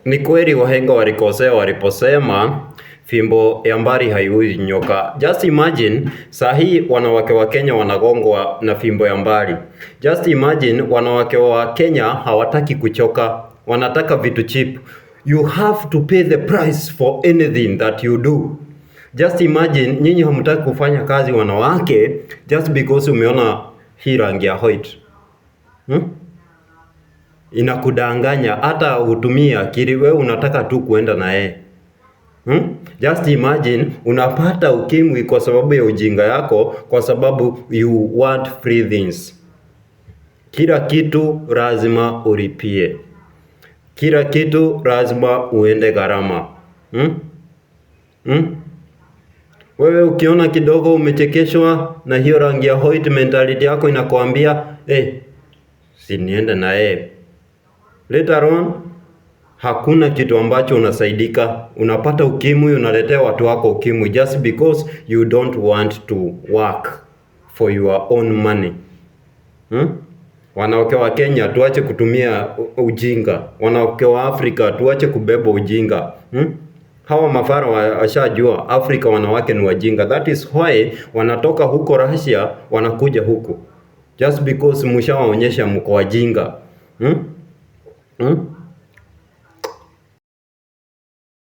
Ni kweli wahenga walikosea waliposema fimbo ya mbali haiui nyoka. Just imagine sahi wanawake wa Kenya wanagongwa na fimbo ya mbali. Just imagine wanawake wa Kenya hawataki kuchoka, wanataka vitu cheap. You have to pay the price for anything that you do. Just imagine nyinyi hamtaki kufanya kazi wanawake just because umeona hii rangi ya white. Inakudanganya, hata utumia akili, wewe unataka tu kuenda na yeye. Just imagine unapata ukimwi kwa sababu ya ujinga yako, kwa sababu you want free things. Kila kitu lazima ulipie, kila kitu lazima uende gharama. Wewe ukiona kidogo umechekeshwa na hiyo rangi ya white, mentality yako inakwambia si niende na yeye. Later on, hakuna kitu ambacho unasaidika. Unapata ukimwi, unaletea watu wako ukimwi just because you don't want to work for your own money. Wanawake wa Kenya tuache kutumia ujinga. Wanawake wa Afrika tuache kubeba ujinga. Hawa mafara washajua Afrika wanawake ni wajinga. That is why wanatoka huko Russia wanakuja huku. Just because mshawaonyesha mko wajinga.